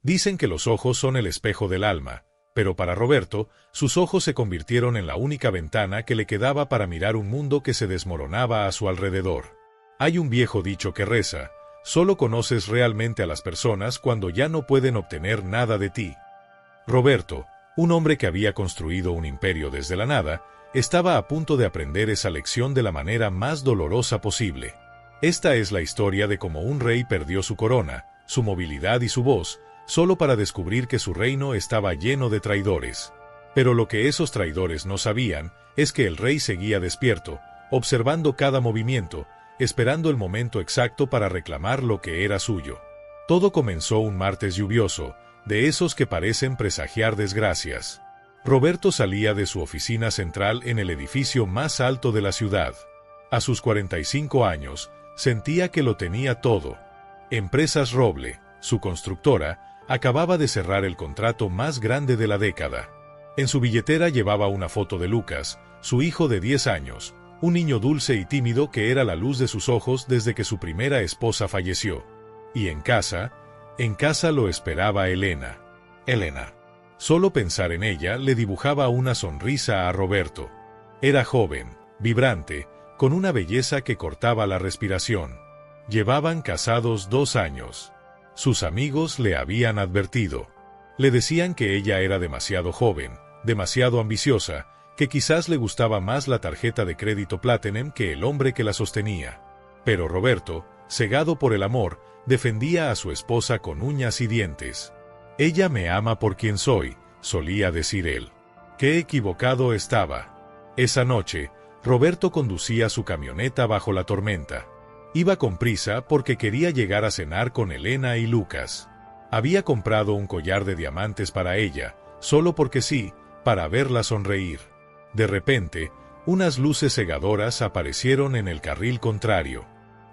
Dicen que los ojos son el espejo del alma, pero para Roberto, sus ojos se convirtieron en la única ventana que le quedaba para mirar un mundo que se desmoronaba a su alrededor. Hay un viejo dicho que reza: solo conoces realmente a las personas cuando ya no pueden obtener nada de ti. Roberto, un hombre que había construido un imperio desde la nada, estaba a punto de aprender esa lección de la manera más dolorosa posible. Esta es la historia de cómo un rey perdió su corona, su movilidad y su voz, solo para descubrir que su reino estaba lleno de traidores. Pero lo que esos traidores no sabían es que el rey seguía despierto, observando cada movimiento, esperando el momento exacto para reclamar lo que era suyo. Todo comenzó un martes lluvioso, de esos que parecen presagiar desgracias. Roberto salía de su oficina central en el edificio más alto de la ciudad. A sus 45 años, sentía que lo tenía todo. Empresas Roble, su constructora, acababa de cerrar el contrato más grande de la década. En su billetera llevaba una foto de Lucas, su hijo de 10 años, un niño dulce y tímido que era la luz de sus ojos desde que su primera esposa falleció. Y en casa lo esperaba Elena. Elena. Solo pensar en ella le dibujaba una sonrisa a Roberto. Era joven, vibrante, con una belleza que cortaba la respiración. Llevaban casados 2 años. Sus amigos le habían advertido. Le decían que ella era demasiado joven, demasiado ambiciosa, que quizás le gustaba más la tarjeta de crédito Platinum que el hombre que la sostenía. Pero Roberto, cegado por el amor, defendía a su esposa con uñas y dientes. «Ella me ama por quien soy», solía decir él. Qué equivocado estaba. Esa noche, Roberto conducía su camioneta bajo la tormenta. Iba con prisa porque quería llegar a cenar con Elena y Lucas. Había comprado un collar de diamantes para ella, solo porque sí, para verla sonreír. De repente, unas luces cegadoras aparecieron en el carril contrario.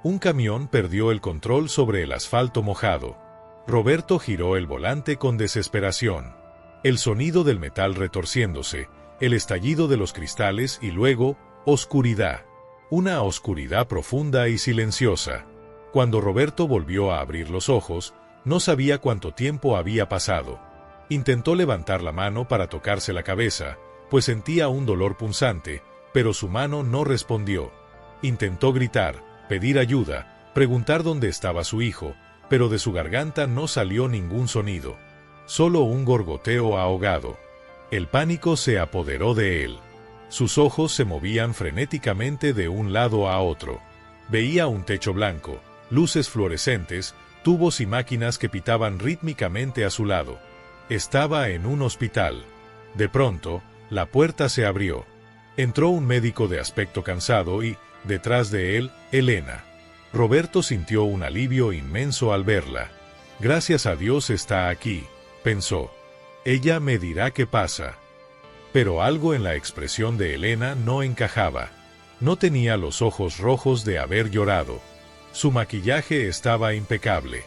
Un camión perdió el control sobre el asfalto mojado. Roberto giró el volante con desesperación. El sonido del metal retorciéndose, el estallido de los cristales y luego, oscuridad. Una oscuridad profunda y silenciosa. Cuando Roberto volvió a abrir los ojos, no sabía cuánto tiempo había pasado. Intentó levantar la mano para tocarse la cabeza, pues sentía un dolor punzante, pero su mano no respondió. Intentó gritar, pedir ayuda, preguntar dónde estaba su hijo, pero de su garganta no salió ningún sonido. Solo un gorgoteo ahogado. El pánico se apoderó de él. Sus ojos se movían frenéticamente de un lado a otro. Veía un techo blanco, luces fluorescentes, tubos y máquinas que pitaban rítmicamente a su lado. Estaba en un hospital. De pronto, la puerta se abrió. Entró un médico de aspecto cansado y, detrás de él, Elena. Roberto sintió un alivio inmenso al verla. Gracias a Dios está aquí, pensó. Ella me dirá qué pasa. Pero algo en la expresión de Elena no encajaba. No tenía los ojos rojos de haber llorado. Su maquillaje estaba impecable.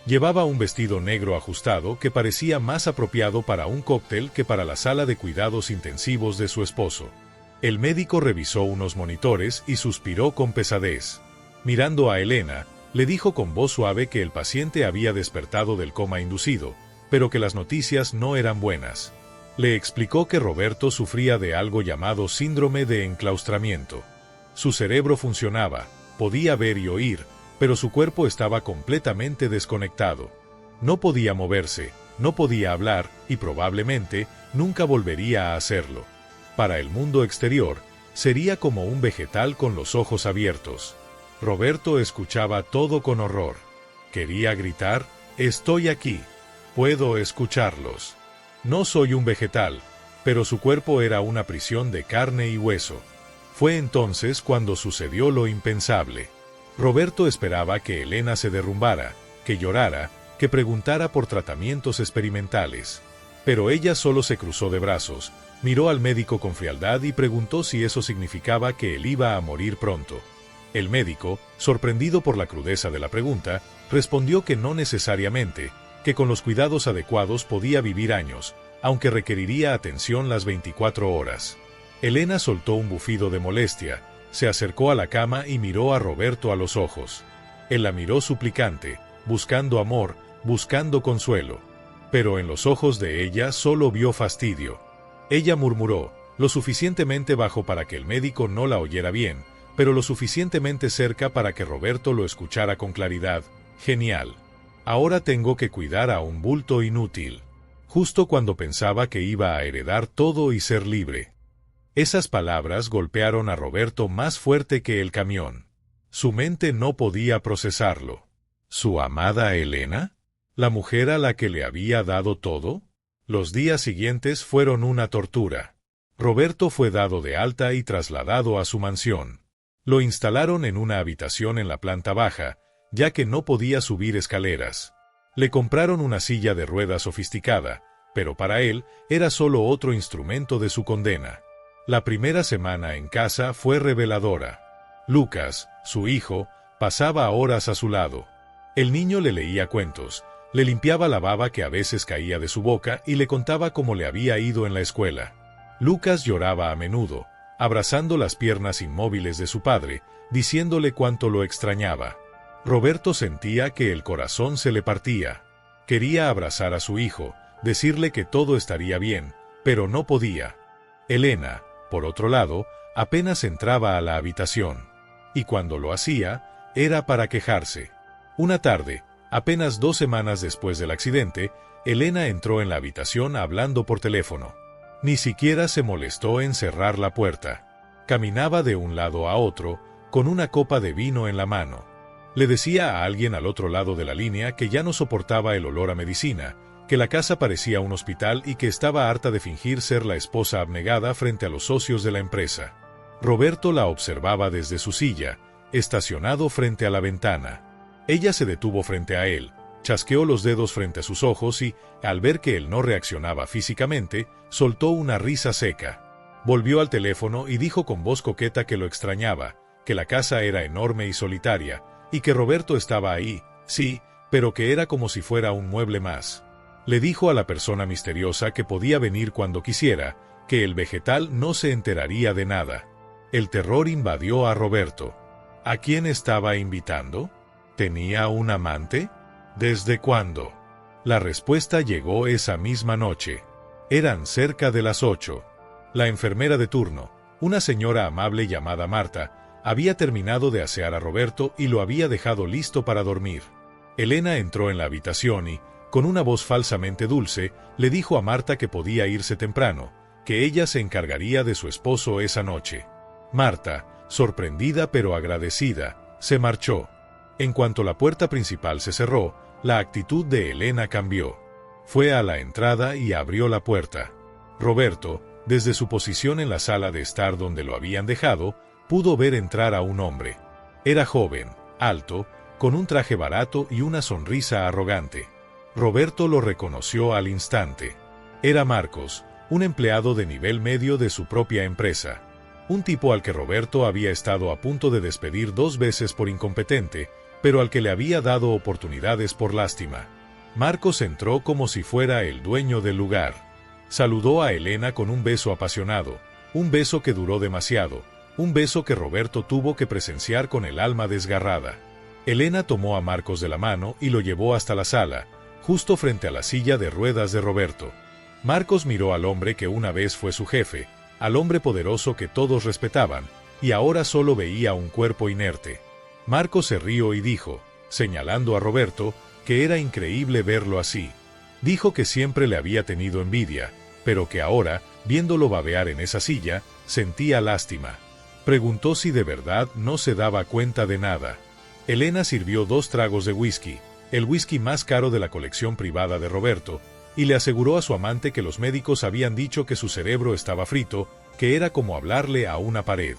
Llevaba un vestido negro ajustado que parecía más apropiado para un cóctel que para la sala de cuidados intensivos de su esposo. El médico revisó unos monitores y suspiró con pesadez. Mirando a Elena, le dijo con voz suave que el paciente había despertado del coma inducido, pero que las noticias no eran buenas. Le explicó que Roberto sufría de algo llamado síndrome de enclaustramiento. Su cerebro funcionaba, podía ver y oír, pero su cuerpo estaba completamente desconectado. No podía moverse, no podía hablar y probablemente nunca volvería a hacerlo. Para el mundo exterior, sería como un vegetal con los ojos abiertos. Roberto escuchaba todo con horror. Quería gritar: «Estoy aquí. Puedo escucharlos». No soy un vegetal, pero su cuerpo era una prisión de carne y hueso. Fue entonces cuando sucedió lo impensable. Roberto esperaba que Elena se derrumbara, que llorara, que preguntara por tratamientos experimentales. Pero ella solo se cruzó de brazos, miró al médico con frialdad y preguntó si eso significaba que él iba a morir pronto. El médico, sorprendido por la crudeza de la pregunta, respondió que no necesariamente, que con los cuidados adecuados podía vivir años, aunque requeriría atención las 24 horas. Elena soltó un bufido de molestia, se acercó a la cama y miró a Roberto a los ojos. Él la miró suplicante, buscando amor, buscando consuelo. Pero en los ojos de ella solo vio fastidio. Ella murmuró, lo suficientemente bajo para que el médico no la oyera bien, pero lo suficientemente cerca para que Roberto lo escuchara con claridad. Genial. Ahora tengo que cuidar a un bulto inútil. Justo cuando pensaba que iba a heredar todo y ser libre. Esas palabras golpearon a Roberto más fuerte que el camión. Su mente no podía procesarlo. ¿Su amada Elena? ¿La mujer a la que le había dado todo? Los días siguientes fueron una tortura. Roberto fue dado de alta y trasladado a su mansión. Lo instalaron en una habitación en la planta baja, ya que no podía subir escaleras. Le compraron una silla de ruedas sofisticada, pero para él era solo otro instrumento de su condena. La primera semana en casa fue reveladora. Lucas, su hijo, pasaba horas a su lado. El niño le leía cuentos, le limpiaba la baba que a veces caía de su boca y le contaba cómo le había ido en la escuela. Lucas lloraba a menudo, abrazando las piernas inmóviles de su padre, diciéndole cuánto lo extrañaba. Roberto sentía que el corazón se le partía. Quería abrazar a su hijo, decirle que todo estaría bien, pero no podía. Elena, por otro lado, apenas entraba a la habitación. Y cuando lo hacía, era para quejarse. Una tarde, apenas 2 semanas después del accidente, Elena entró en la habitación hablando por teléfono. Ni siquiera se molestó en cerrar la puerta. Caminaba de un lado a otro, con una copa de vino en la mano. Le decía a alguien al otro lado de la línea que ya no soportaba el olor a medicina, que la casa parecía un hospital y que estaba harta de fingir ser la esposa abnegada frente a los socios de la empresa. Roberto la observaba desde su silla, estacionado frente a la ventana. Ella se detuvo frente a él, chasqueó los dedos frente a sus ojos y, al ver que él no reaccionaba físicamente, soltó una risa seca. Volvió al teléfono y dijo con voz coqueta que lo extrañaba, que la casa era enorme y solitaria, y que Roberto estaba ahí, sí, pero que era como si fuera un mueble más. Le dijo a la persona misteriosa que podía venir cuando quisiera, que el vegetal no se enteraría de nada. El terror invadió a Roberto. ¿A quién estaba invitando? ¿Tenía un amante? ¿Desde cuándo? La respuesta llegó esa misma noche. Eran cerca de las 8. La enfermera de turno, una señora amable llamada Marta, había terminado de asear a Roberto y lo había dejado listo para dormir. Elena entró en la habitación y, con una voz falsamente dulce, le dijo a Marta que podía irse temprano, que ella se encargaría de su esposo esa noche. Marta, sorprendida pero agradecida, se marchó. En cuanto la puerta principal se cerró, la actitud de Elena cambió. Fue a la entrada y abrió la puerta. Roberto, desde su posición en la sala de estar donde lo habían dejado, pudo ver entrar a un hombre. Era joven, alto, con un traje barato y una sonrisa arrogante. Roberto lo reconoció al instante. Era Marcos, un empleado de nivel medio de su propia empresa. Un tipo al que Roberto había estado a punto de despedir 2 veces por incompetente, pero al que le había dado oportunidades por lástima. Marcos entró como si fuera el dueño del lugar. Saludó a Elena con un beso apasionado, un beso que duró demasiado, un beso que Roberto tuvo que presenciar con el alma desgarrada. Elena tomó a Marcos de la mano y lo llevó hasta la sala, justo frente a la silla de ruedas de Roberto. Marcos miró al hombre que una vez fue su jefe, al hombre poderoso que todos respetaban, y ahora solo veía un cuerpo inerte. Marcos se rió y dijo, señalando a Roberto, que era increíble verlo así. Dijo que siempre le había tenido envidia, pero que ahora, viéndolo babear en esa silla, sentía lástima. Preguntó si de verdad no se daba cuenta de nada. Elena sirvió 2 tragos de whisky, el whisky más caro de la colección privada de Roberto, y le aseguró a su amante que los médicos habían dicho que su cerebro estaba frito, que era como hablarle a una pared.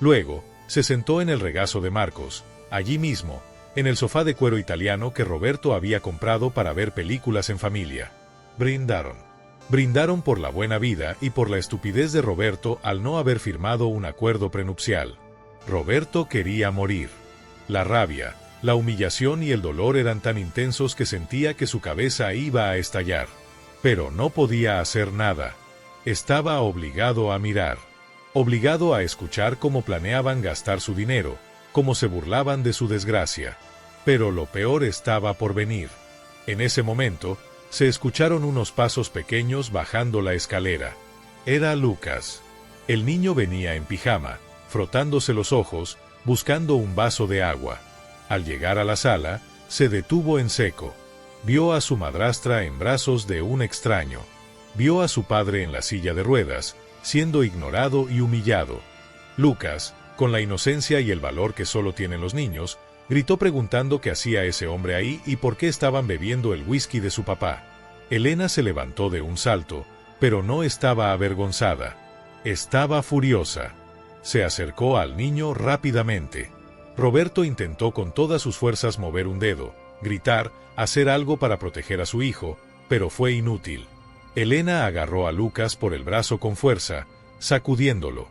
Luego, se sentó en el regazo de Marcos, allí mismo, en el sofá de cuero italiano que Roberto había comprado para ver películas en familia. Brindaron. Brindaron por la buena vida y por la estupidez de Roberto al no haber firmado un acuerdo prenupcial. Roberto quería morir. La rabia, la humillación y el dolor eran tan intensos que sentía que su cabeza iba a estallar. Pero no podía hacer nada. Estaba obligado a mirar. Obligado a escuchar cómo planeaban gastar su dinero, cómo se burlaban de su desgracia. Pero lo peor estaba por venir. En ese momento, Se escucharon unos pasos pequeños bajando la escalera. Era Lucas. El niño venía en pijama, frotándose los ojos, buscando un vaso de agua. Al llegar a la sala, se detuvo en seco. Vio a su madrastra en brazos de un extraño. Vio a su padre en la silla de ruedas, siendo ignorado y humillado. Lucas, con la inocencia y el valor que solo tienen los niños, gritó preguntando qué hacía ese hombre ahí y por qué estaban bebiendo el whisky de su papá. Elena se levantó de un salto, pero no estaba avergonzada. Estaba furiosa. Se acercó al niño rápidamente. Roberto intentó con todas sus fuerzas mover un dedo, gritar, hacer algo para proteger a su hijo, pero fue inútil. Elena agarró a Lucas por el brazo con fuerza, sacudiéndolo.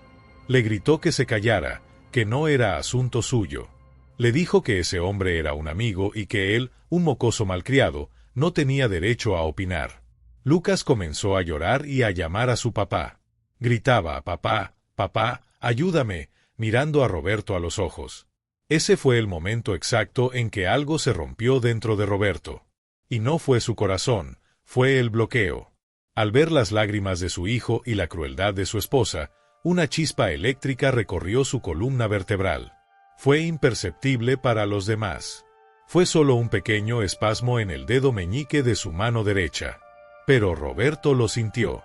Le gritó que se callara, que no era asunto suyo. Le dijo que ese hombre era un amigo y que él, un mocoso malcriado, no tenía derecho a opinar. Lucas comenzó a llorar y a llamar a su papá. Gritaba, «Papá, papá, ayúdame», mirando a Roberto a los ojos. Ese fue el momento exacto en que algo se rompió dentro de Roberto. Y no fue su corazón, fue el bloqueo. Al ver las lágrimas de su hijo y la crueldad de su esposa, una chispa eléctrica recorrió su columna vertebral. Fue imperceptible para los demás. Fue solo un pequeño espasmo en el dedo meñique de su mano derecha. Pero Roberto lo sintió.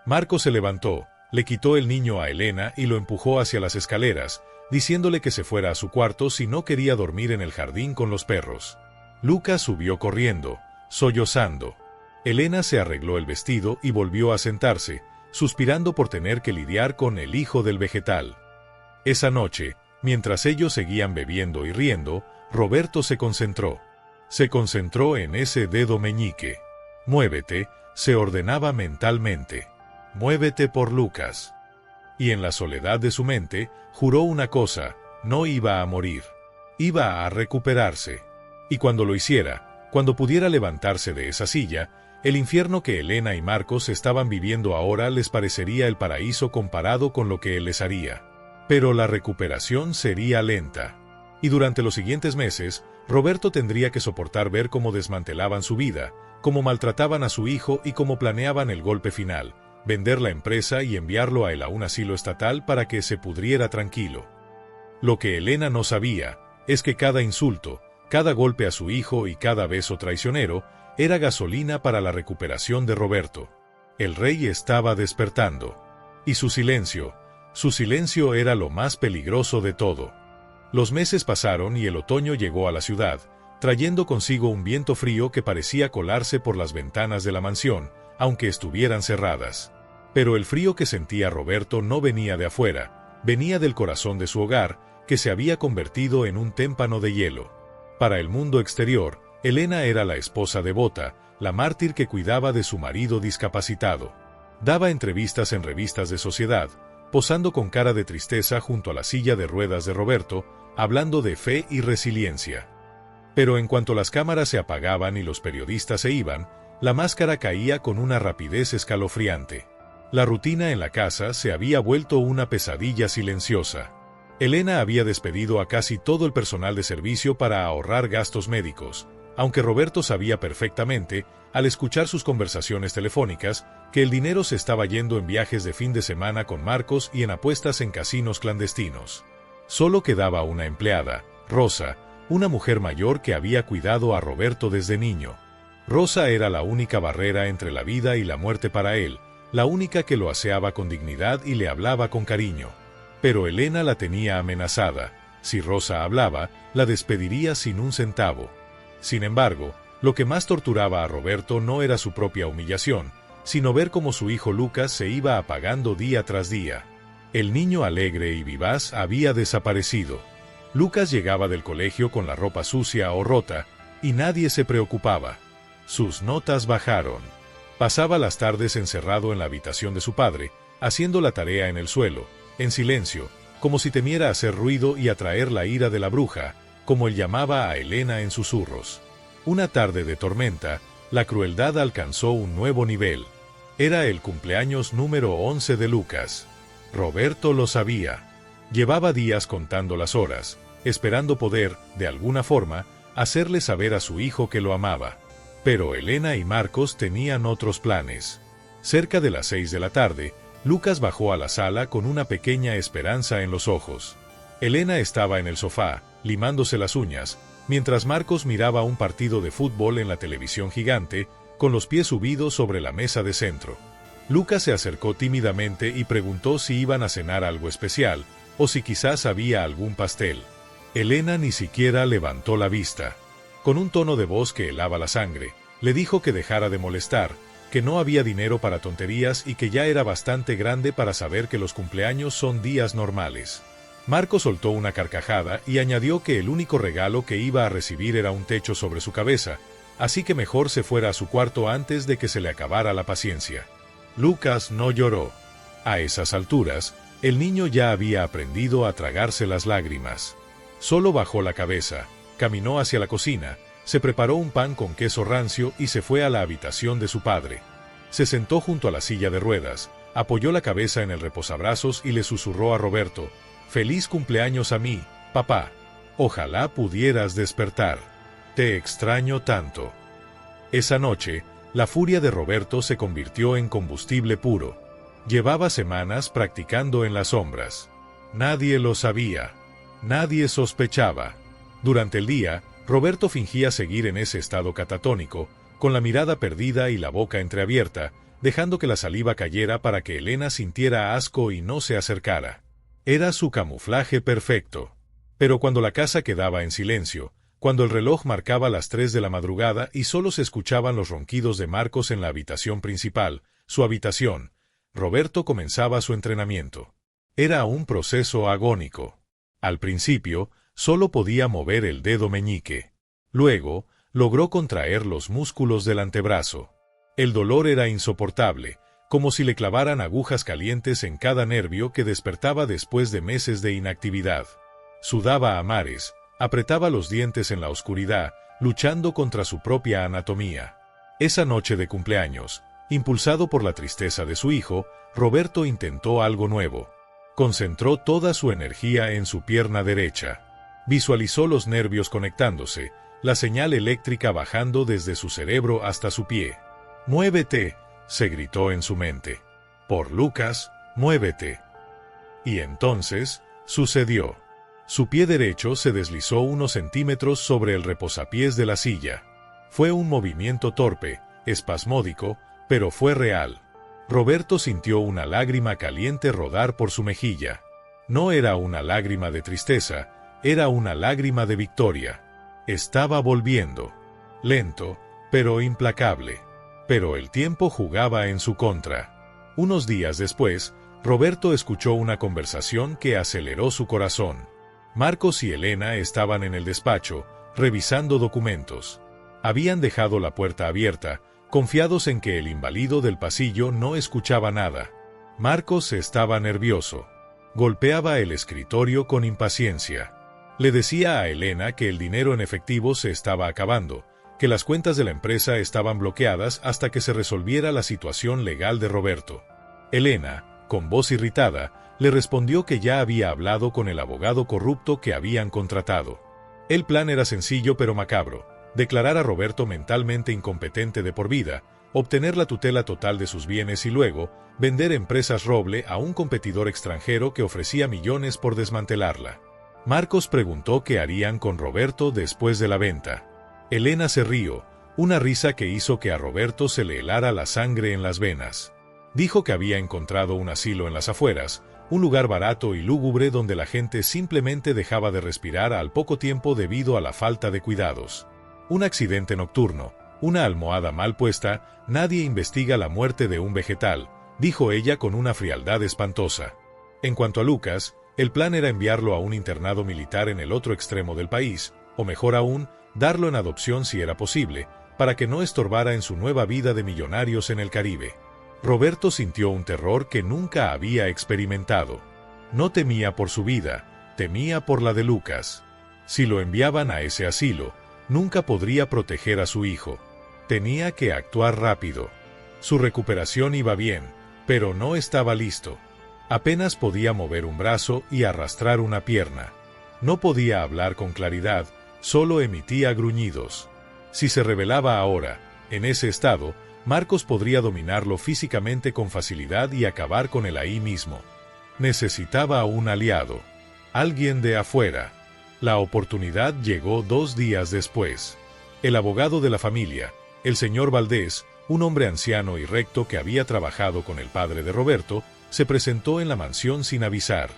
Marco se levantó, le quitó el niño a Elena y lo empujó hacia las escaleras, diciéndole que se fuera a su cuarto si no quería dormir en el jardín con los perros. Lucas subió corriendo, sollozando. Elena se arregló el vestido y volvió a sentarse, suspirando por tener que lidiar con el hijo del vegetal. Esa noche, mientras ellos seguían bebiendo y riendo, Roberto se concentró. Se concentró en ese dedo meñique. «Muévete», se ordenaba mentalmente. «Muévete por Lucas». Y en la soledad de su mente, juró una cosa: no iba a morir. Iba a recuperarse. Y cuando lo hiciera, cuando pudiera levantarse de esa silla, el infierno que Elena y Marcos estaban viviendo ahora les parecería el paraíso comparado con lo que él les haría. Pero la recuperación sería lenta. Y durante los siguientes meses, Roberto tendría que soportar ver cómo desmantelaban su vida, cómo maltrataban a su hijo y cómo planeaban el golpe final: vender la empresa y enviarlo a él a un asilo estatal para que se pudriera tranquilo. Lo que Elena no sabía es que cada insulto, cada golpe a su hijo y cada beso traicionero era gasolina para la recuperación de Roberto. El rey estaba despertando. Y su silencio era lo más peligroso de todo. Los meses pasaron y el otoño llegó a la ciudad, trayendo consigo un viento frío que parecía colarse por las ventanas de la mansión, aunque estuvieran cerradas. Pero el frío que sentía Roberto no venía de afuera, venía del corazón de su hogar, que se había convertido en un témpano de hielo. Para el mundo exterior, Elena era la esposa devota, la mártir que cuidaba de su marido discapacitado. Daba entrevistas en revistas de sociedad, posando con cara de tristeza junto a la silla de ruedas de Roberto, hablando de fe y resiliencia. Pero en cuanto las cámaras se apagaban y los periodistas se iban, la máscara caía con una rapidez escalofriante. La rutina en la casa se había vuelto una pesadilla silenciosa. Elena había despedido a casi todo el personal de servicio para ahorrar gastos médicos, aunque Roberto sabía perfectamente, al escuchar sus conversaciones telefónicas, que el dinero se estaba yendo en viajes de fin de semana con Marcos y en apuestas en casinos clandestinos. Solo quedaba una empleada, Rosa, una mujer mayor que había cuidado a Roberto desde niño. Rosa era la única barrera entre la vida y la muerte para él, la única que lo aseaba con dignidad y le hablaba con cariño. Pero Elena la tenía amenazada. Si Rosa hablaba, la despediría sin un centavo. Sin embargo, lo que más torturaba a Roberto no era su propia humillación, sino ver cómo su hijo Lucas se iba apagando día tras día. El niño alegre y vivaz había desaparecido. Lucas llegaba del colegio con la ropa sucia o rota, y nadie se preocupaba. Sus notas bajaron. Pasaba las tardes encerrado en la habitación de su padre, haciendo la tarea en el suelo, en silencio, como si temiera hacer ruido y atraer la ira de la bruja, como él llamaba a Elena en susurros. Una tarde de tormenta, la crueldad alcanzó un nuevo nivel. Era el cumpleaños número 11 de Lucas. Roberto lo sabía. Llevaba días contando las horas, esperando poder, de alguna forma, hacerle saber a su hijo que lo amaba. Pero Elena y Marcos tenían otros planes. Cerca de las 6 de la tarde, Lucas bajó a la sala con una pequeña esperanza en los ojos. Elena estaba en el sofá, limándose las uñas, mientras Marcos miraba un partido de fútbol en la televisión gigante, con los pies subidos sobre la mesa de centro. Lucas se acercó tímidamente y preguntó si iban a cenar algo especial, o si quizás había algún pastel. Elena ni siquiera levantó la vista. Con un tono de voz que helaba la sangre, le dijo que dejara de molestar, que no había dinero para tonterías y que ya era bastante grande para saber que los cumpleaños son días normales. Marco soltó una carcajada y añadió que el único regalo que iba a recibir era un techo sobre su cabeza, así que mejor se fuera a su cuarto antes de que se le acabara la paciencia. Lucas no lloró. A esas alturas, el niño ya había aprendido a tragarse las lágrimas. Solo bajó la cabeza, caminó hacia la cocina, se preparó un pan con queso rancio y se fue a la habitación de su padre. Se sentó junto a la silla de ruedas, apoyó la cabeza en el reposabrazos y le susurró a Roberto: «Feliz cumpleaños a mí, papá. Ojalá pudieras despertar. Te extraño tanto». Esa noche, la furia de Roberto se convirtió en combustible puro. Llevaba semanas practicando en las sombras. Nadie lo sabía. Nadie sospechaba. Durante el día, Roberto fingía seguir en ese estado catatónico, con la mirada perdida y la boca entreabierta, dejando que la saliva cayera para que Elena sintiera asco y no se acercara. Era su camuflaje perfecto. Pero cuando la casa quedaba en silencio, cuando el reloj marcaba las 3 de la madrugada y solo se escuchaban los ronquidos de Marcos en la habitación principal, su habitación, Roberto comenzaba su entrenamiento. Era un proceso agónico. Al principio, solo podía mover el dedo meñique. Luego, logró contraer los músculos del antebrazo. El dolor era insoportable, como si le clavaran agujas calientes en cada nervio que despertaba después de meses de inactividad. Sudaba a mares, apretaba los dientes en la oscuridad, luchando contra su propia anatomía. Esa noche de cumpleaños, impulsado por la tristeza de su hijo, Roberto intentó algo nuevo. Concentró toda su energía en su pierna derecha. Visualizó los nervios conectándose, la señal eléctrica bajando desde su cerebro hasta su pie. «Muévete», se gritó en su mente. «Por Lucas, muévete». Y entonces, sucedió. Su pie derecho se deslizó unos centímetros sobre el reposapiés de la silla. Fue un movimiento torpe, espasmódico, pero fue real. Roberto sintió una lágrima caliente rodar por su mejilla. No era una lágrima de tristeza, era una lágrima de victoria. Estaba volviendo. Lento, pero implacable. Pero el tiempo jugaba en su contra. Unos días después, Roberto escuchó una conversación que aceleró su corazón. Marcos y Elena estaban en el despacho, revisando documentos. Habían dejado la puerta abierta, confiados en que el inválido del pasillo no escuchaba nada. Marcos estaba nervioso. Golpeaba el escritorio con impaciencia. Le decía a Elena que el dinero en efectivo se estaba acabando, que las cuentas de la empresa estaban bloqueadas hasta que se resolviera la situación legal de Roberto. Elena, con voz irritada, le respondió que ya había hablado con el abogado corrupto que habían contratado. El plan era sencillo pero macabro: declarar a Roberto mentalmente incompetente de por vida, obtener la tutela total de sus bienes y luego vender Empresas Roble a un competidor extranjero que ofrecía millones por desmantelarla. Marcos preguntó qué harían con Roberto después de la venta. Elena se rió, una risa que hizo que a Roberto se le helara la sangre en las venas. Dijo que había encontrado un asilo en las afueras, un lugar barato y lúgubre donde la gente simplemente dejaba de respirar al poco tiempo debido a la falta de cuidados. Un accidente nocturno, una almohada mal puesta, nadie investiga la muerte de un vegetal, dijo ella con una frialdad espantosa. En cuanto a Lucas, el plan era enviarlo a un internado militar en el otro extremo del país, o mejor aún, darlo en adopción si era posible, para que no estorbara en su nueva vida de millonarios en el Caribe. Roberto sintió un terror que nunca había experimentado. No temía por su vida, temía por la de Lucas. Si lo enviaban a ese asilo, nunca podría proteger a su hijo. Tenía que actuar rápido. Su recuperación iba bien, pero no estaba listo. Apenas podía mover un brazo y arrastrar una pierna. No podía hablar con claridad, solo emitía gruñidos. Si se rebelaba ahora, En ese estado, Marcos podría dominarlo físicamente con facilidad y acabar con él ahí mismo. Necesitaba un aliado. Alguien de afuera. La oportunidad llegó 2 días después. El abogado de la familia, el señor Valdés, un hombre anciano y recto que había trabajado con el padre de Roberto, se presentó en la mansión sin avisar.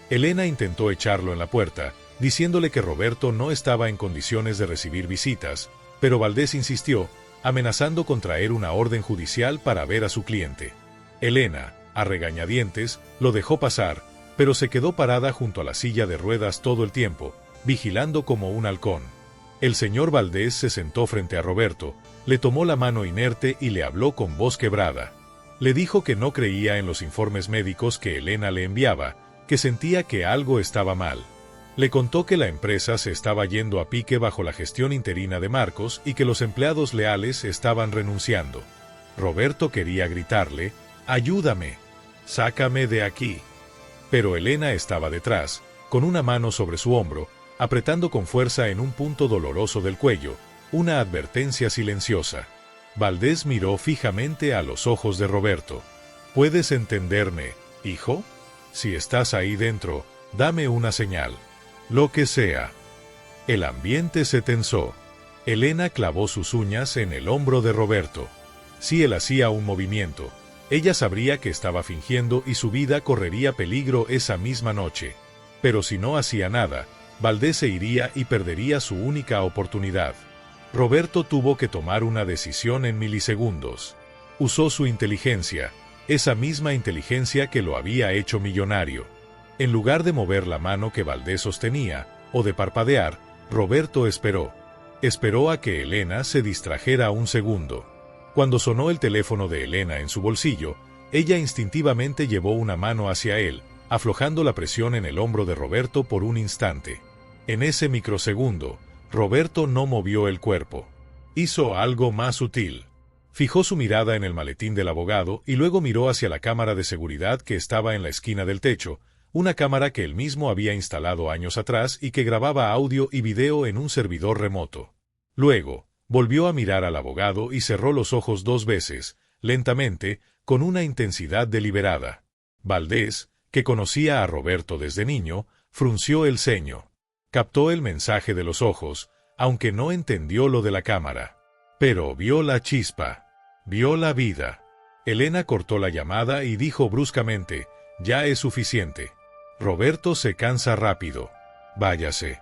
Elena intentó echarlo en la puerta, diciéndole que Roberto no estaba en condiciones de recibir visitas, pero Valdés insistió, amenazando con traer una orden judicial para ver a su cliente. Elena, a regañadientes, lo dejó pasar, pero se quedó parada junto a la silla de ruedas todo el tiempo, vigilando como un halcón. El señor Valdés se sentó frente a Roberto, le tomó la mano inerte y le habló con voz quebrada. Le dijo que no creía en los informes médicos que Elena le enviaba, que sentía que algo estaba mal. Le contó que la empresa se estaba yendo a pique bajo la gestión interina de Marcos y que los empleados leales estaban renunciando. Roberto quería gritarle, «¡Ayúdame! ¡Sácame de aquí!». Pero Elena estaba detrás, con una mano sobre su hombro, apretando con fuerza en un punto doloroso del cuello, una advertencia silenciosa. Valdés miró fijamente a los ojos de Roberto. «¿Puedes entenderme, hijo? Si estás ahí dentro, dame una señal. Lo que sea». El ambiente se tensó. Elena clavó sus uñas en el hombro de Roberto. Si él hacía un movimiento, ella sabría que estaba fingiendo y su vida correría peligro esa misma noche. Pero si no hacía nada, Valdés se iría y perdería su única oportunidad. Roberto tuvo que tomar una decisión en milisegundos. Usó su inteligencia, esa misma inteligencia que lo había hecho millonario. En lugar de mover la mano que Valdés sostenía, o de parpadear, Roberto esperó. Esperó a que Elena se distrajera un segundo. Cuando sonó el teléfono de Elena en su bolsillo, ella instintivamente llevó una mano hacia él, aflojando la presión en el hombro de Roberto por un instante. En ese microsegundo, Roberto no movió el cuerpo. Hizo algo más sutil. Fijó su mirada en el maletín del abogado y luego miró hacia la cámara de seguridad que estaba en la esquina del techo, una cámara que él mismo había instalado años atrás y que grababa audio y video en un servidor remoto. Luego, volvió a mirar al abogado y cerró los ojos 2 veces, lentamente, con una intensidad deliberada. Valdés, que conocía a Roberto desde niño, frunció el ceño. Captó el mensaje de los ojos, aunque no entendió lo de la cámara. Pero vio la chispa. Vio la vida. Elena cortó la llamada y dijo bruscamente, «Ya es suficiente. Roberto se cansa rápido. Váyase».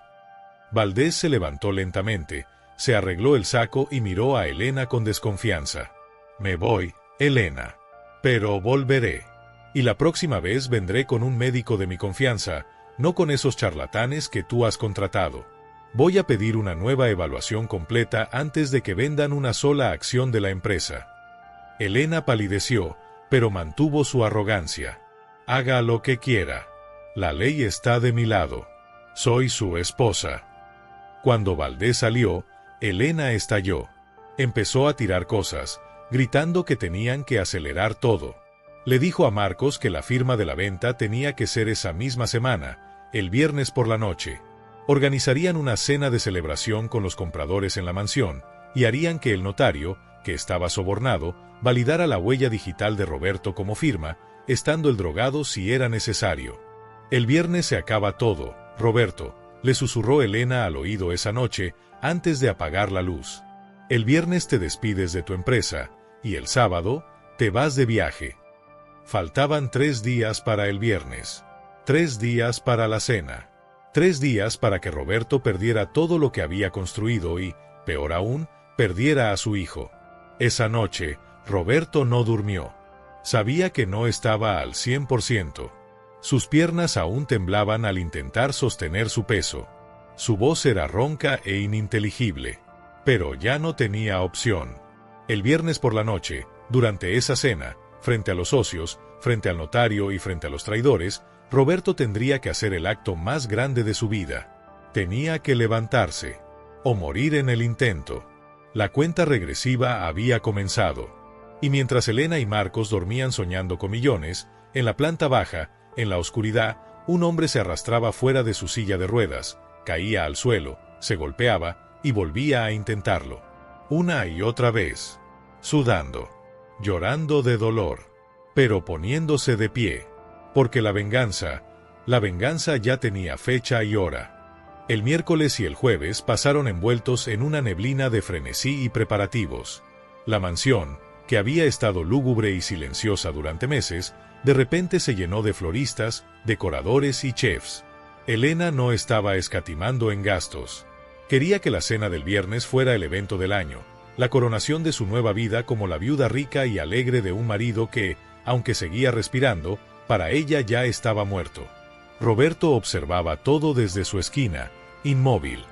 Valdés se levantó lentamente, se arregló el saco y miró a Elena con desconfianza. «Me voy, Elena. Pero volveré. Y la próxima vez vendré con un médico de mi confianza, no con esos charlatanes que tú has contratado. Voy a pedir una nueva evaluación completa antes de que vendan una sola acción de la empresa». Elena palideció, pero mantuvo su arrogancia. «Haga lo que quiera. La ley está de mi lado. Soy su esposa». Cuando Valdés salió, Elena estalló. Empezó a tirar cosas, gritando que tenían que acelerar todo. Le dijo a Marcos que la firma de la venta tenía que ser esa misma semana, el viernes por la noche. Organizarían una cena de celebración con los compradores en la mansión y harían que el notario, que estaba sobornado, validara la huella digital de Roberto como firma, estando el drogado si era necesario. «El viernes se acaba todo, Roberto», le susurró Elena al oído esa noche antes de apagar la luz. «El viernes te despides de tu empresa y el sábado te vas de viaje». Faltaban 3 días para el viernes, 3 días para la cena, 3 días para que Roberto perdiera todo lo que había construido y, peor aún, perdiera a su hijo. Esa noche, Roberto no durmió. Sabía que no estaba al 100%. Sus piernas aún temblaban al intentar sostener su peso. Su voz era ronca e ininteligible. Pero ya no tenía opción. El viernes por la noche, durante esa cena, frente a los socios, frente al notario y frente a los traidores, Roberto tendría que hacer el acto más grande de su vida. Tenía que levantarse. O morir en el intento. La cuenta regresiva había comenzado. Y mientras Elena y Marcos dormían soñando con millones, en la planta baja, en la oscuridad, un hombre se arrastraba fuera de su silla de ruedas, caía al suelo, se golpeaba y volvía a intentarlo. Una y otra vez. sudando, llorando de dolor, pero poniéndose de pie, porque la venganza ya tenía fecha y hora. El miércoles y el jueves pasaron envueltos en una neblina de frenesí y preparativos. La mansión, que había estado lúgubre y silenciosa durante meses, de repente se llenó de floristas, decoradores y chefs. Elena no estaba escatimando en gastos. Quería que la cena del viernes fuera el evento del año, la coronación de su nueva vida como la viuda rica y alegre de un marido que, aunque seguía respirando, para ella ya estaba muerto. Roberto observaba todo desde su esquina, inmóvil.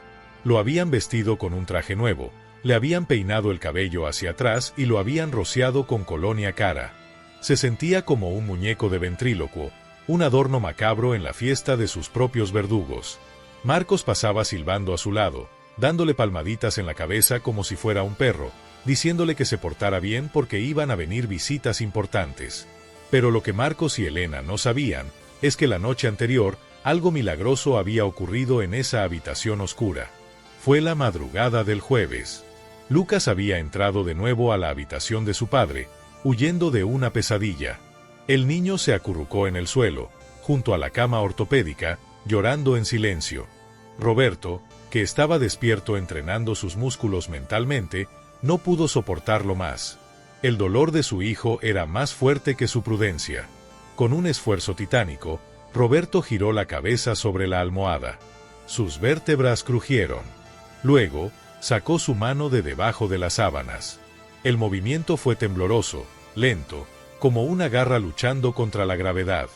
Lo habían vestido con un traje nuevo, le habían peinado el cabello hacia atrás y lo habían rociado con colonia cara. Se sentía como un muñeco de ventrílocuo, un adorno macabro en la fiesta de sus propios verdugos. Marcos pasaba silbando a su lado, dándole palmaditas en la cabeza como si fuera un perro, diciéndole que se portara bien porque iban a venir visitas importantes. Pero lo que Marcos y Elena no sabían es que la noche anterior algo milagroso había ocurrido en esa habitación oscura. Fue la madrugada del jueves. Lucas había entrado de nuevo a la habitación de su padre, huyendo de una pesadilla. El niño se acurrucó en el suelo, junto a la cama ortopédica, llorando en silencio. Roberto, que estaba despierto entrenando sus músculos mentalmente, no pudo soportarlo más. El dolor de su hijo era más fuerte que su prudencia. Con un esfuerzo titánico, Roberto giró la cabeza sobre la almohada. Sus vértebras crujieron. Luego, sacó su mano de debajo de las sábanas. El movimiento fue tembloroso, lento, como una garra luchando contra la gravedad.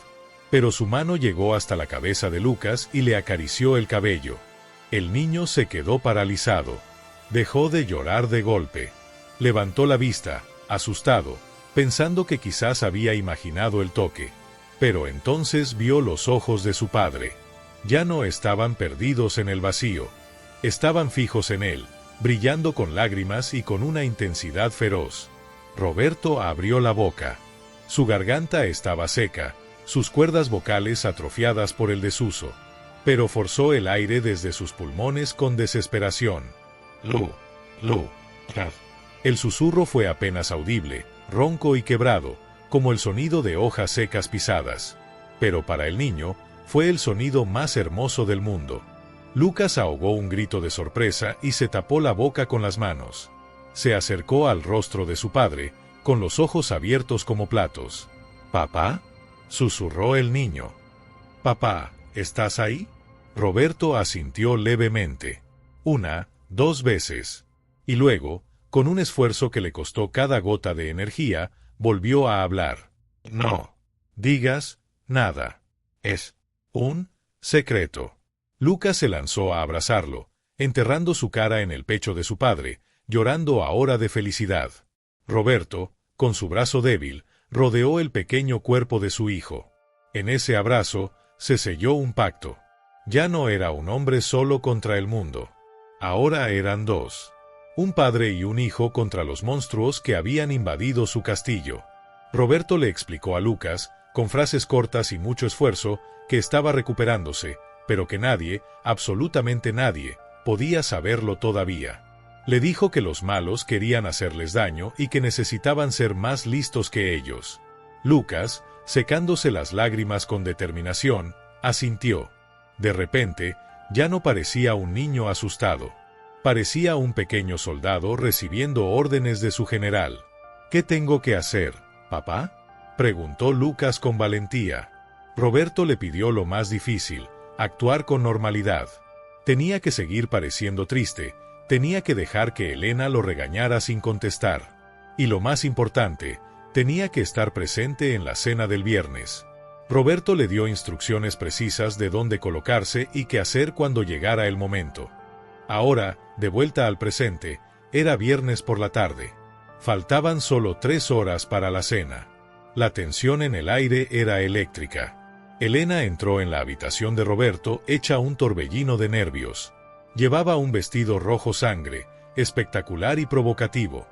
Pero su mano llegó hasta la cabeza de Lucas y le acarició el cabello. El niño se quedó paralizado. Dejó de llorar de golpe. Levantó la vista, asustado, pensando que quizás había imaginado el toque. Pero entonces vio los ojos de su padre. Ya no estaban perdidos en el vacío. Estaban fijos en él, brillando con lágrimas y con una intensidad feroz. Roberto abrió la boca. Su garganta estaba seca, sus cuerdas vocales atrofiadas por el desuso. Pero forzó el aire desde sus pulmones con desesperación. Lu. El susurro fue apenas audible, ronco y quebrado, como el sonido de hojas secas pisadas. Pero para el niño, fue el sonido más hermoso del mundo. Lucas ahogó un grito de sorpresa y se tapó la boca con las manos. Se acercó al rostro de su padre, con los ojos abiertos como platos. «¿Papá?», susurró el niño. «Papá, ¿estás ahí?». Roberto asintió levemente. 1, 2 veces. Y luego, con un esfuerzo que le costó cada gota de energía, volvió a hablar. «No digas nada. Es un secreto». Lucas se lanzó a abrazarlo, enterrando su cara en el pecho de su padre, llorando ahora de felicidad. Roberto, con su brazo débil, rodeó el pequeño cuerpo de su hijo. En ese abrazo, se selló un pacto. Ya no era un hombre solo contra el mundo. Ahora eran dos. Un padre y un hijo contra los monstruos que habían invadido su castillo. Roberto le explicó a Lucas, con frases cortas y mucho esfuerzo, que estaba recuperándose, pero que nadie, absolutamente nadie, podía saberlo todavía. Le dijo que los malos querían hacerles daño y que necesitaban ser más listos que ellos. Lucas, secándose las lágrimas con determinación, asintió. De repente, ya no parecía un niño asustado. Parecía un pequeño soldado recibiendo órdenes de su general. «¿Qué tengo que hacer, papá?», preguntó Lucas con valentía. Roberto le pidió lo más difícil: actuar con normalidad. Tenía que seguir pareciendo triste, tenía que dejar que Elena lo regañara sin contestar. Y lo más importante, tenía que estar presente en la cena del viernes. Roberto le dio instrucciones precisas de dónde colocarse y qué hacer cuando llegara el momento. Ahora, de vuelta al presente, era viernes por la tarde. Faltaban solo 3 horas para la cena. La tensión en el aire era eléctrica. Elena entró en la habitación de Roberto hecha un torbellino de nervios. Llevaba un vestido rojo sangre, espectacular y provocativo.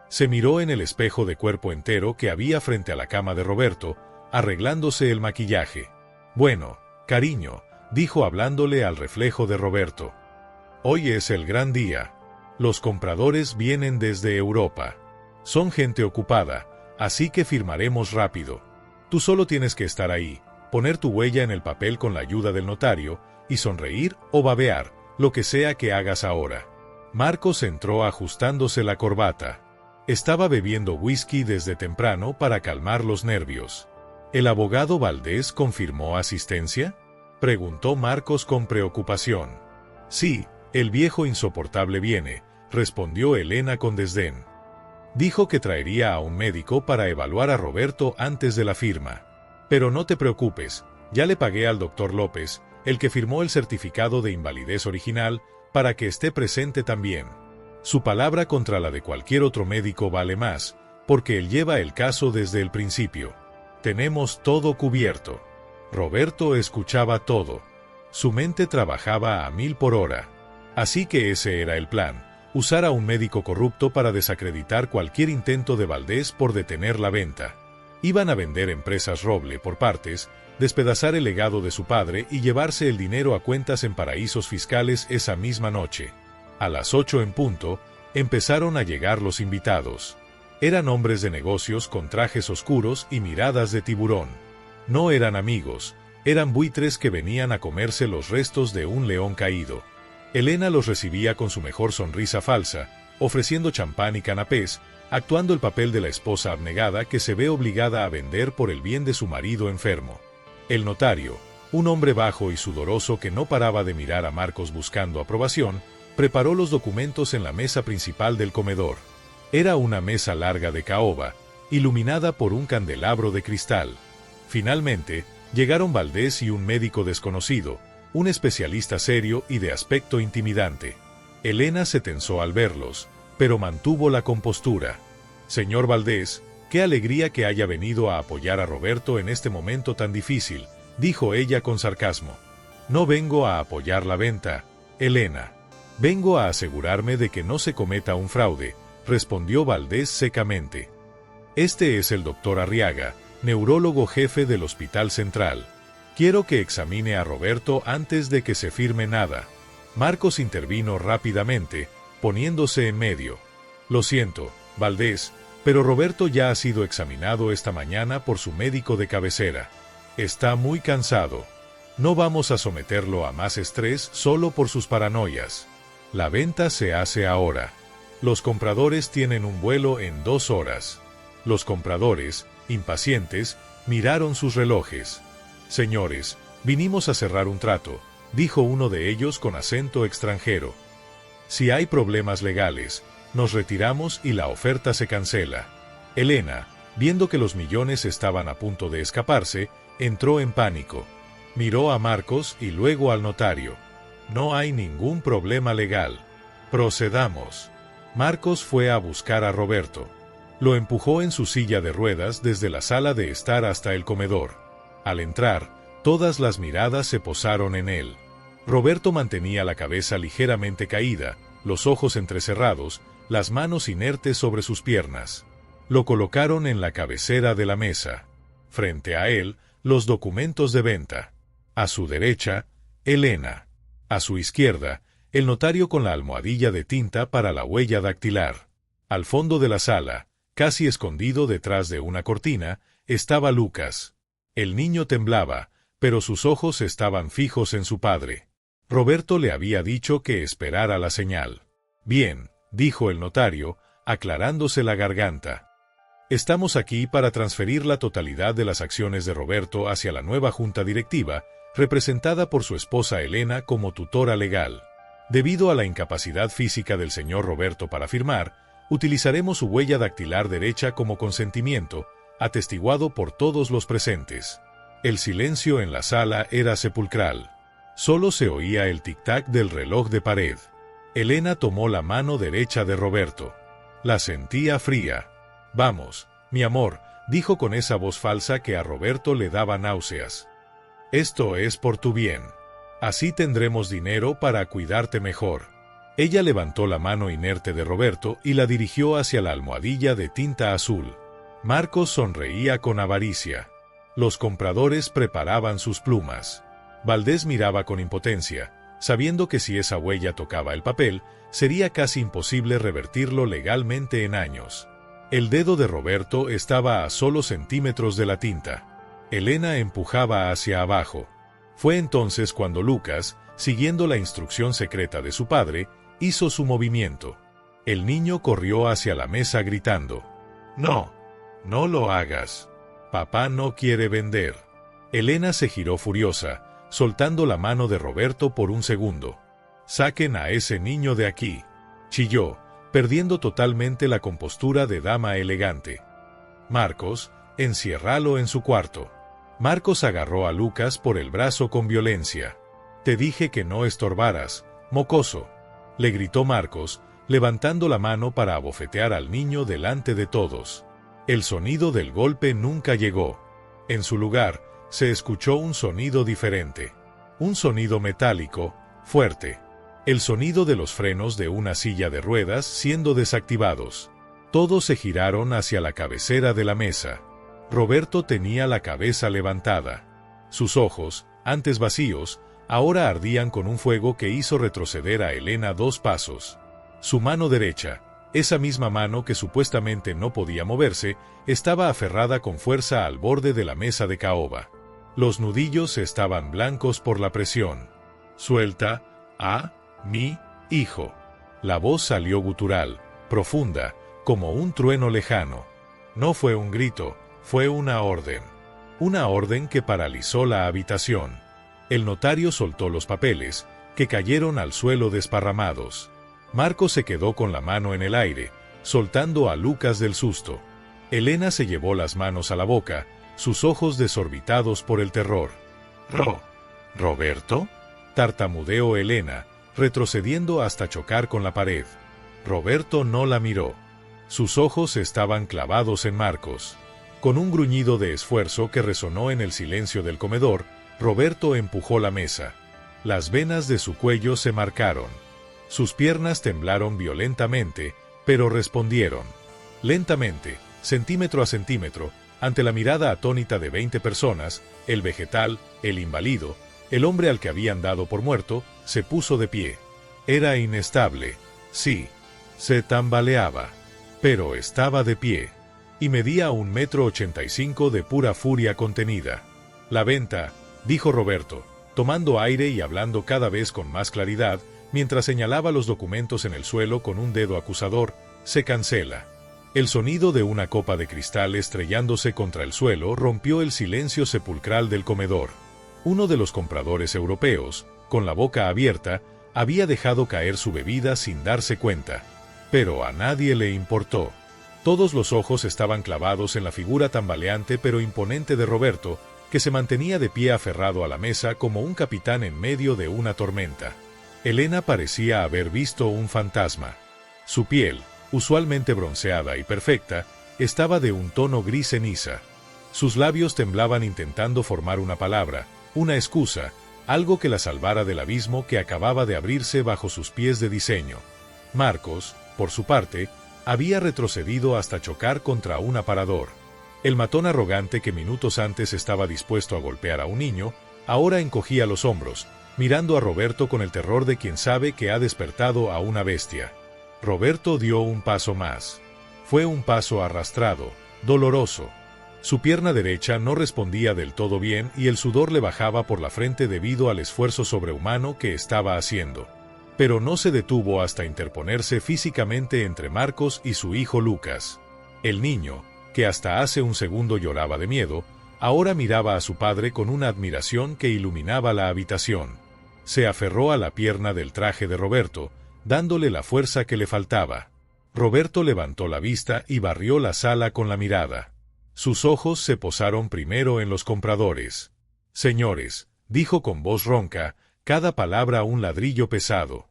Se miró en el espejo de cuerpo entero que había frente a la cama de Roberto, arreglándose el maquillaje. «Bueno, cariño», dijo hablándole al reflejo de Roberto. «Hoy es el gran día. Los compradores vienen desde Europa. Son gente ocupada, así que firmaremos rápido. Tú solo tienes que estar ahí, poner tu huella en el papel con la ayuda del notario, y sonreír o babear, lo que sea que hagas ahora. Marcos entró ajustándose la corbata. Estaba bebiendo whisky desde temprano para calmar los nervios. ¿El abogado Valdés confirmó asistencia?, preguntó Marcos con preocupación. Sí, el viejo insoportable viene, respondió Elena con desdén. Dijo que traería a un médico para evaluar a Roberto antes de la firma. Pero no te preocupes, ya le pagué al doctor López, el que firmó el certificado de invalidez original, para que esté presente también. Su palabra contra la de cualquier otro médico vale más, porque él lleva el caso desde el principio. Tenemos todo cubierto. Roberto escuchaba todo. Su mente trabajaba a 1000 por hora. Así que ese era el plan, usar a un médico corrupto para desacreditar cualquier intento de Valdés por detener la venta. Iban a vender Empresas Roble por partes, despedazar el legado de su padre y llevarse el dinero a cuentas en paraísos fiscales esa misma noche. A las 8 en punto, empezaron a llegar los invitados. Eran hombres de negocios con trajes oscuros y miradas de tiburón. No eran amigos, eran buitres que venían a comerse los restos de un león caído. Elena los recibía con su mejor sonrisa falsa, ofreciendo champán y canapés, actuando el papel de la esposa abnegada que se ve obligada a vender por el bien de su marido enfermo. El notario, un hombre bajo y sudoroso que no paraba de mirar a Marcos buscando aprobación, preparó los documentos en la mesa principal del comedor. Era una mesa larga de caoba, iluminada por un candelabro de cristal. Finalmente, llegaron Valdés y un médico desconocido, un especialista serio y de aspecto intimidante. Elena se tensó al verlos, pero mantuvo la compostura. Señor Valdés, qué alegría que haya venido a apoyar a Roberto en este momento tan difícil, dijo ella con sarcasmo. No vengo a apoyar la venta, Elena. Vengo a asegurarme de que no se cometa un fraude, respondió Valdés secamente. Este es el doctor Arriaga, neurólogo jefe del Hospital Central. Quiero que examine a Roberto antes de que se firme nada. Marcos intervino rápidamente, poniéndose en medio. Lo siento, Valdés, pero Roberto ya ha sido examinado esta mañana por su médico de cabecera. Está muy cansado. No vamos a someterlo a más estrés solo por sus paranoias. La venta se hace ahora. Los compradores tienen un vuelo en 2 horas. Los compradores, impacientes, miraron sus relojes. Señores, vinimos a cerrar un trato, dijo uno de ellos con acento extranjero. Si hay problemas legales, nos retiramos y la oferta se cancela. Elena, viendo que los millones estaban a punto de escaparse, entró en pánico. Miró a Marcos y luego al notario. No hay ningún problema legal. Procedamos. Marcos fue a buscar a Roberto. Lo empujó en su silla de ruedas desde la sala de estar hasta el comedor. Al entrar, todas las miradas se posaron en él. Roberto mantenía la cabeza ligeramente caída, los ojos entrecerrados, las manos inertes sobre sus piernas. Lo colocaron en la cabecera de la mesa. Frente a él, los documentos de venta. A su derecha, Elena. A su izquierda, el notario con la almohadilla de tinta para la huella dactilar. Al fondo de la sala, casi escondido detrás de una cortina, estaba Lucas. El niño temblaba, pero sus ojos estaban fijos en su padre. Roberto le había dicho que esperara la señal. Bien, dijo el notario, aclarándose la garganta. Estamos aquí para transferir la totalidad de las acciones de Roberto hacia la nueva junta directiva, representada por su esposa Elena como tutora legal. Debido a la incapacidad física del señor Roberto para firmar, utilizaremos su huella dactilar derecha como consentimiento, atestiguado por todos los presentes. El silencio en la sala era sepulcral. Solo se oía el tic-tac del reloj de pared. Elena tomó la mano derecha de Roberto. La sentía fría. Vamos, mi amor, dijo con esa voz falsa que a Roberto le daba náuseas. Esto es por tu bien. Así tendremos dinero para cuidarte mejor. Ella levantó la mano inerte de Roberto y la dirigió hacia la almohadilla de tinta azul. Marcos sonreía con avaricia. Los compradores preparaban sus plumas. Valdés miraba con impotencia, sabiendo que si esa huella tocaba el papel, sería casi imposible revertirlo legalmente en años. El dedo de Roberto estaba a solo centímetros de la tinta. Elena empujaba hacia abajo. Fue entonces cuando Lucas, siguiendo la instrucción secreta de su padre, hizo su movimiento. El niño corrió hacia la mesa gritando: «No, no lo hagas. Papá no quiere vender». Elena se giró furiosa, soltando la mano de Roberto por un segundo. «Saquen a ese niño de aquí», chilló, perdiendo totalmente la compostura de dama elegante. «Marcos, enciérralo en su cuarto». Marcos agarró a Lucas por el brazo con violencia. «Te dije que no estorbaras, mocoso», le gritó Marcos, levantando la mano para abofetear al niño delante de todos. El sonido del golpe nunca llegó. En su lugar, se escuchó un sonido diferente. Un sonido metálico, fuerte. El sonido de los frenos de una silla de ruedas siendo desactivados. Todos se giraron hacia la cabecera de la mesa. Roberto tenía la cabeza levantada. Sus ojos, antes vacíos, ahora ardían con un fuego que hizo retroceder a Elena 2 pasos. Su mano derecha, esa misma mano que supuestamente no podía moverse, estaba aferrada con fuerza al borde de la mesa de caoba. Los nudillos estaban blancos por la presión. «Suelta a mi hijo». La voz salió gutural, profunda, como un trueno lejano. No fue un grito, fue una orden. Una orden que paralizó la habitación. El notario soltó los papeles, que cayeron al suelo desparramados. Marcos se quedó con la mano en el aire, soltando a Lucas del susto. Elena se llevó las manos a la boca, sus ojos desorbitados por el terror. ¿Roberto?», tartamudeó Elena, retrocediendo hasta chocar con la pared. Roberto no la miró. Sus ojos estaban clavados en Marcos. Con un gruñido de esfuerzo que resonó en el silencio del comedor, Roberto empujó la mesa. Las venas de su cuello se marcaron. Sus piernas temblaron violentamente, pero respondieron. Lentamente, centímetro a centímetro, ante la mirada atónita de 20 personas, el vegetal, el inválido, el hombre al que habían dado por muerto, se puso de pie. Era inestable, sí, se tambaleaba, pero estaba de pie. Y medía 1,85 m de pura furia contenida. «La venta», dijo Roberto, tomando aire y hablando cada vez con más claridad, mientras señalaba los documentos en el suelo con un dedo acusador, «se cancela». El sonido de una copa de cristal estrellándose contra el suelo rompió el silencio sepulcral del comedor. Uno de los compradores europeos, con la boca abierta, había dejado caer su bebida sin darse cuenta. Pero a nadie le importó. Todos los ojos estaban clavados en la figura tambaleante pero imponente de Roberto, que se mantenía de pie aferrado a la mesa como un capitán en medio de una tormenta. Elena parecía haber visto un fantasma. Su piel, usualmente bronceada y perfecta, estaba de un tono gris ceniza. Sus labios temblaban intentando formar una palabra, una excusa, algo que la salvara del abismo que acababa de abrirse bajo sus pies de diseño. Marcos, por su parte, había retrocedido hasta chocar contra un aparador. El matón arrogante que minutos antes estaba dispuesto a golpear a un niño, ahora encogía los hombros, mirando a Roberto con el terror de quien sabe que ha despertado a una bestia. Roberto dio un paso más. Fue un paso arrastrado, doloroso. Su pierna derecha no respondía del todo bien y el sudor le bajaba por la frente debido al esfuerzo sobrehumano que estaba haciendo. Pero no se detuvo hasta interponerse físicamente entre Marcos y su hijo Lucas. El niño, que hasta hace un segundo lloraba de miedo, ahora miraba a su padre con una admiración que iluminaba la habitación. Se aferró a la pierna del traje de Roberto, dándole la fuerza que le faltaba. Roberto levantó la vista y barrió la sala con la mirada. Sus ojos se posaron primero en los compradores. «Señores», dijo con voz ronca, cada palabra un ladrillo pesado.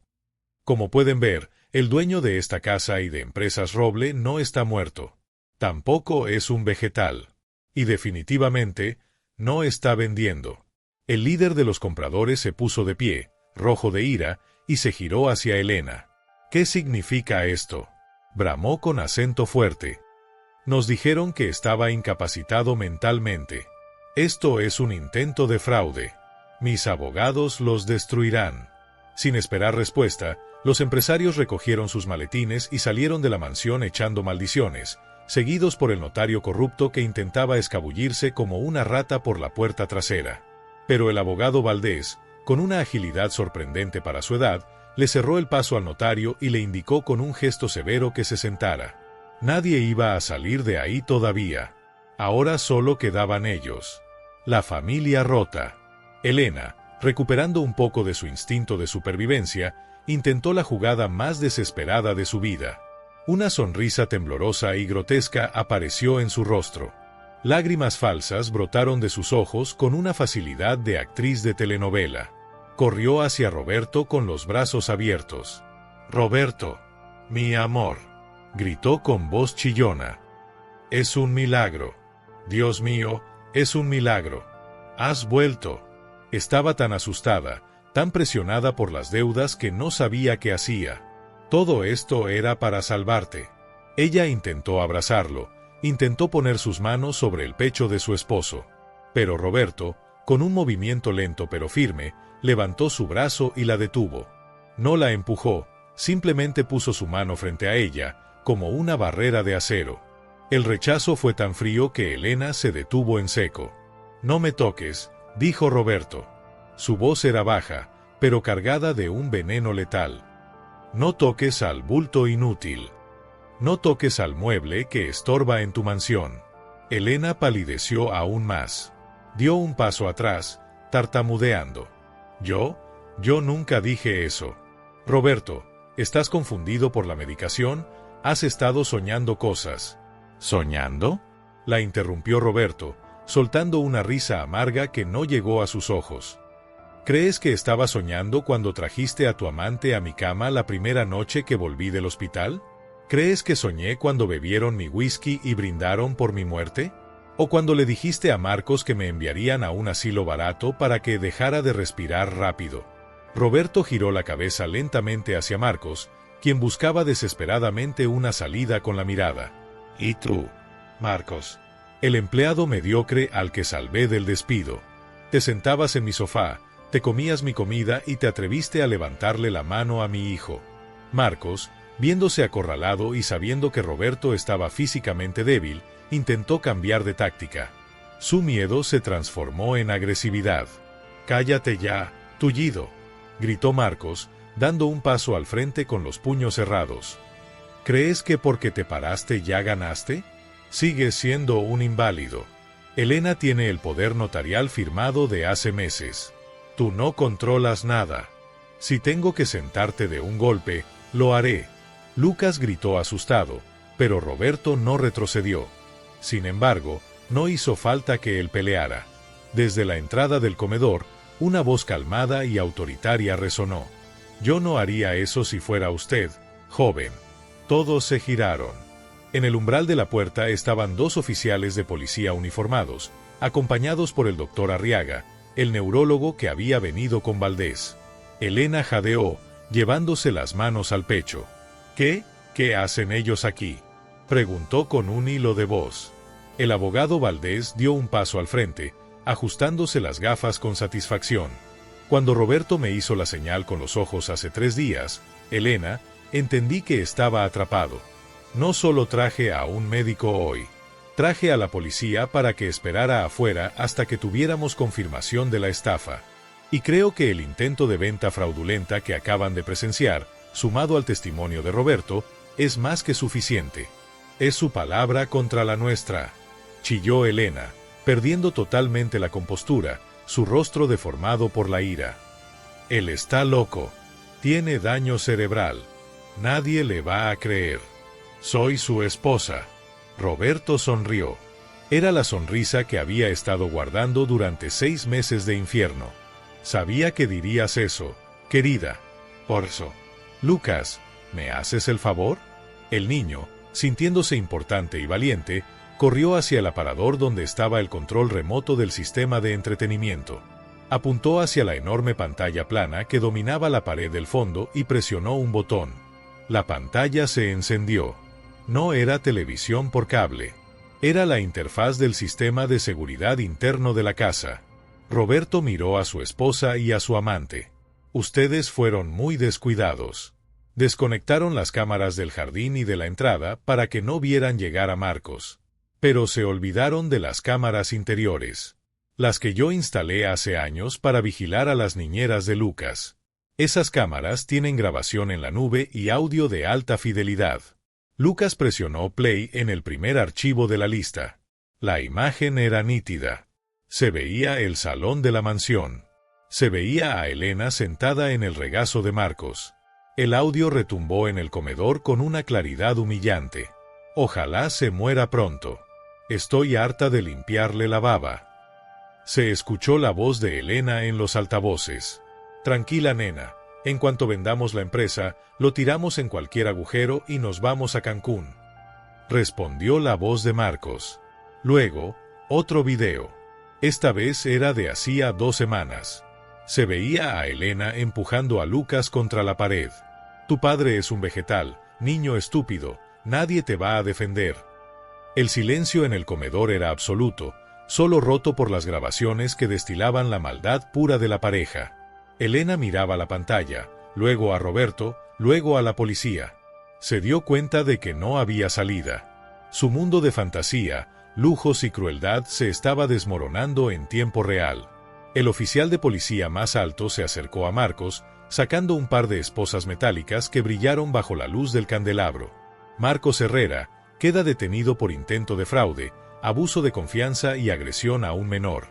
«Como pueden ver, el dueño de esta casa y de Empresas Roble no está muerto. Tampoco es un vegetal. Y definitivamente, no está vendiendo». El líder de los compradores se puso de pie, rojo de ira, y se giró hacia Elena. «¿Qué significa esto?», bramó con acento fuerte. «Nos dijeron que estaba incapacitado mentalmente. Esto es un intento de fraude. Mis abogados los destruirán». Sin esperar respuesta, los empresarios recogieron sus maletines y salieron de la mansión echando maldiciones, seguidos por el notario corrupto que intentaba escabullirse como una rata por la puerta trasera. Pero el abogado Valdés, con una agilidad sorprendente para su edad, le cerró el paso al notario y le indicó con un gesto severo que se sentara. Nadie iba a salir de ahí todavía. Ahora solo quedaban ellos. La familia rota. Elena, recuperando un poco de su instinto de supervivencia, intentó la jugada más desesperada de su vida. Una sonrisa temblorosa y grotesca apareció en su rostro. Lágrimas falsas brotaron de sus ojos con una facilidad de actriz de telenovela. Corrió hacia Roberto con los brazos abiertos. «Roberto, mi amor», gritó con voz chillona. «Es un milagro. Dios mío, es un milagro. Has vuelto». Estaba tan asustada, tan presionada por las deudas que no sabía qué hacía. Todo esto era para salvarte. Ella intentó abrazarlo, intentó poner sus manos sobre el pecho de su esposo. Pero Roberto, con un movimiento lento pero firme, levantó su brazo y la detuvo. No la empujó, simplemente puso su mano frente a ella, como una barrera de acero. El rechazo fue tan frío que Elena se detuvo en seco. «No me toques», dijo Roberto. Su voz era baja, pero cargada de un veneno letal. «No toques al bulto inútil. No toques al mueble que estorba en tu mansión». Elena palideció aún más. Dio un paso atrás, tartamudeando. Yo nunca dije eso. Roberto, ¿estás confundido por la medicación? ¿Has estado soñando cosas?» «¿Soñando?», la interrumpió Roberto, soltando una risa amarga que no llegó a sus ojos. ¿Crees que estaba soñando cuando trajiste a tu amante a mi cama la primera noche que volví del hospital? ¿Crees que soñé cuando bebieron mi whisky y brindaron por mi muerte? ¿O cuando le dijiste a Marcos que me enviarían a un asilo barato para que dejara de respirar rápido?» Roberto giró la cabeza lentamente hacia Marcos, quien buscaba desesperadamente una salida con la mirada. «¿Y tú, Marcos?» «El empleado mediocre al que salvé del despido. Te sentabas en mi sofá, te comías mi comida y te atreviste a levantarle la mano a mi hijo». Marcos, viéndose acorralado y sabiendo que Roberto estaba físicamente débil, intentó cambiar de táctica. Su miedo se transformó en agresividad. «Cállate ya, tullido», gritó Marcos, dando un paso al frente con los puños cerrados. «¿Crees que porque te paraste ya ganaste? Sigues siendo un inválido. Elena tiene el poder notarial firmado de hace meses. Tú no controlas nada. Si tengo que sentarte de un golpe, lo haré». Lucas gritó asustado, pero Roberto no retrocedió. Sin embargo, no hizo falta que él peleara. Desde la entrada del comedor, una voz calmada y autoritaria resonó. «Yo no haría eso si fuera usted, joven». Todos se giraron. En el umbral de la puerta estaban dos oficiales de policía uniformados, acompañados por el doctor Arriaga, el neurólogo que había venido con Valdés. Elena jadeó, llevándose las manos al pecho. ¿Qué hacen ellos aquí?», preguntó con un hilo de voz. El abogado Valdés dio un paso al frente, ajustándose las gafas con satisfacción. «Cuando Roberto me hizo la señal con los ojos hace 3 días, Elena, entendí que estaba atrapado. No solo traje a un médico hoy. Traje a la policía para que esperara afuera hasta que tuviéramos confirmación de la estafa. Y creo que el intento de venta fraudulenta que acaban de presenciar, sumado al testimonio de Roberto, es más que suficiente. Es su palabra contra la nuestra», chilló Elena, perdiendo totalmente la compostura, su rostro deformado por la ira. «Él está loco. Tiene daño cerebral. Nadie le va a creer. Soy su esposa». Roberto sonrió. Era la sonrisa que había estado guardando durante 6 meses de infierno. «Sabía que dirías eso, querida. Por eso. Lucas, ¿me haces el favor?». El niño, sintiéndose importante y valiente, corrió hacia el aparador donde estaba el control remoto del sistema de entretenimiento. Apuntó hacia la enorme pantalla plana que dominaba la pared del fondo y presionó un botón. La pantalla se encendió. No era televisión por cable. Era la interfaz del sistema de seguridad interno de la casa. Roberto miró a su esposa y a su amante. «Ustedes fueron muy descuidados. Desconectaron las cámaras del jardín y de la entrada para que no vieran llegar a Marcos. Pero se olvidaron de las cámaras interiores, las que yo instalé hace años para vigilar a las niñeras de Lucas. Esas cámaras tienen grabación en la nube y audio de alta fidelidad. Lucas presionó play en el primer archivo de la lista. La imagen era nítida. Se veía el salón de la mansión. Se veía a Elena sentada en el regazo de Marcos. El audio retumbó en el comedor con una claridad humillante. Ojalá se muera pronto. Estoy harta de limpiarle la baba. Se escuchó la voz de Elena en los altavoces. Tranquila, nena. En cuanto vendamos la empresa, lo tiramos en cualquier agujero y nos vamos a Cancún. Respondió la voz de Marcos. Luego, otro video. Esta vez era de hacía 2 semanas. Se veía a Elena empujando a Lucas contra la pared. Tu padre es un vegetal, niño estúpido, nadie te va a defender. El silencio en el comedor era absoluto, solo roto por las grabaciones que destilaban la maldad pura de la pareja. Elena miraba la pantalla, luego a Roberto, luego a la policía. Se dio cuenta de que no había salida. Su mundo de fantasía, lujos y crueldad se estaba desmoronando en tiempo real. El oficial de policía más alto se acercó a Marcos, sacando un par de esposas metálicas que brillaron bajo la luz del candelabro. Marcos Herrera queda detenido por intento de fraude, abuso de confianza y agresión a un menor.